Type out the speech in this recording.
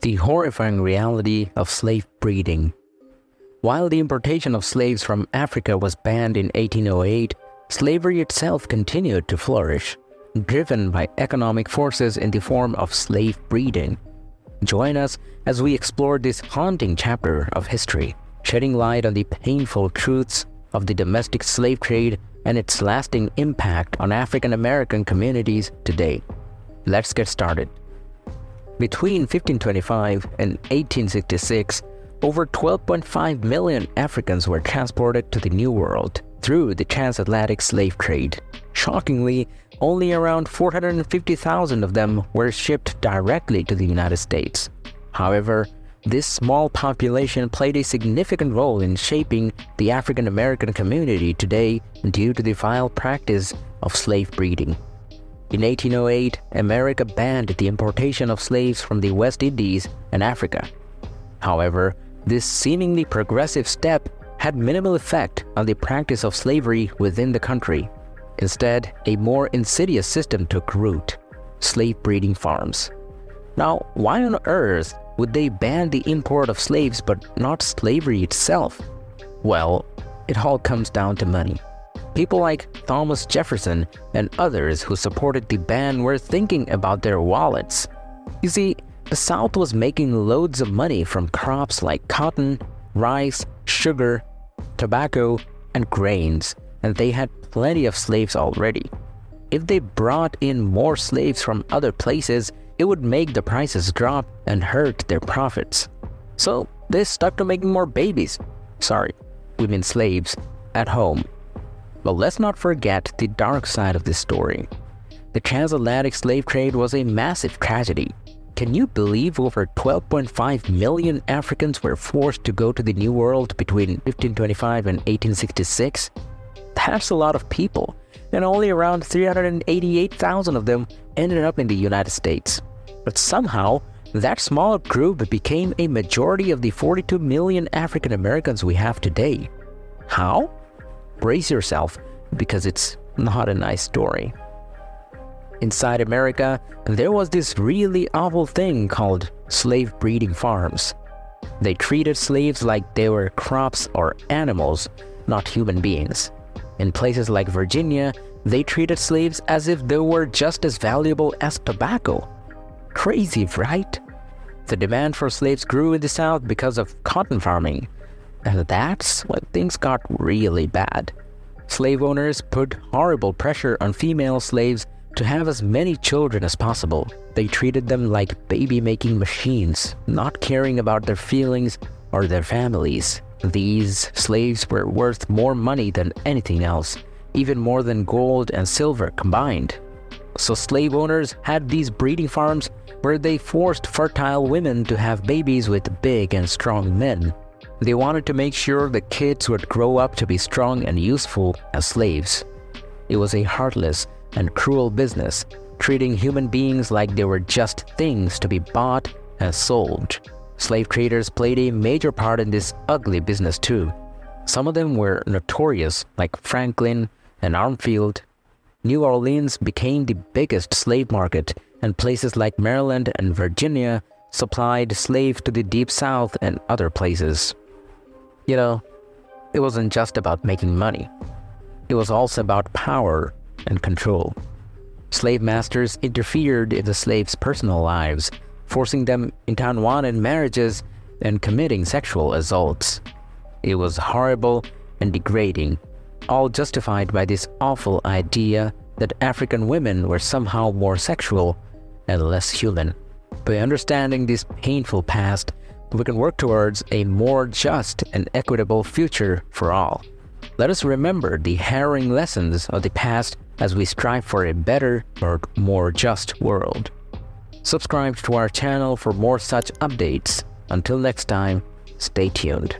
The horrifying reality of slave breeding. While the importation of slaves from Africa was banned in 1808, slavery itself continued to flourish, driven by economic forces in the form of slave breeding. Join us as we explore this haunting chapter of history, shedding light on the painful truths of the domestic slave trade and its lasting impact on African American communities today. Let's get started. Between 1525 and 1866, over 12.5 million Africans were transported to the New World through the transatlantic slave trade. Shockingly, only around 450,000 of them were shipped directly to the United States. However, this small population played a significant role in shaping the African American community today due to the vile practice of slave breeding. In 1808, America banned the importation of slaves from the West Indies and Africa. However, this seemingly progressive step had minimal effect on the practice of slavery within the country. Instead, a more insidious system took root: slave breeding farms. Now, why on earth would they ban the import of slaves but not slavery itself? Well, it all comes down to money. People like Thomas Jefferson and others who supported the ban were thinking about their wallets. You see, the South was making loads of money from crops like cotton, rice, sugar, tobacco, and grains, and they had plenty of slaves already. If they brought in more slaves from other places, it would make the prices drop and hurt their profits. So they stuck to making more babies. Sorry, we mean slaves, at home. But let's not forget the dark side of this story. The transatlantic slave trade was a massive tragedy. Can you believe over 12.5 million Africans were forced to go to the New World between 1525 and 1866? That's a lot of people, and only around 388,000 of them ended up in the United States. But somehow, that small group became a majority of the 42 million African Americans we have today. How? Brace yourself, because it's not a nice story. Inside America, there was this really awful thing called slave breeding farms. They treated slaves like they were crops or animals, not human beings. In places like Virginia, they treated slaves as if they were just as valuable as tobacco. Crazy, right? The demand for slaves grew in the South because of cotton farming, and that's when things got really bad. Slave owners put horrible pressure on female slaves to have as many children as possible. They treated them like baby-making machines, not caring about their feelings or their families. These slaves were worth more money than anything else, even more than gold and silver combined. So slave owners had these breeding farms where they forced fertile women to have babies with big and strong men. They wanted to make sure the kids would grow up to be strong and useful as slaves. It was a heartless and cruel business, treating human beings like they were just things to be bought and sold. Slave traders played a major part in this ugly business too. Some of them were notorious, like Franklin and Armfield. New Orleans became the biggest slave market, and places like Maryland and Virginia supplied slaves to the Deep South and other places. You know, it wasn't just about making money. It was also about power and control. Slave masters interfered in the slaves' personal lives, forcing them into unwanted marriages and committing sexual assaults. It was horrible and degrading, all justified by this awful idea that African women were somehow more sexual and less human. By understanding this painful past, we can work towards a more just and equitable future for all. Let us remember the harrowing lessons of the past as we strive for a better or more just world. Subscribe to our channel for more such updates. Until next time, stay tuned.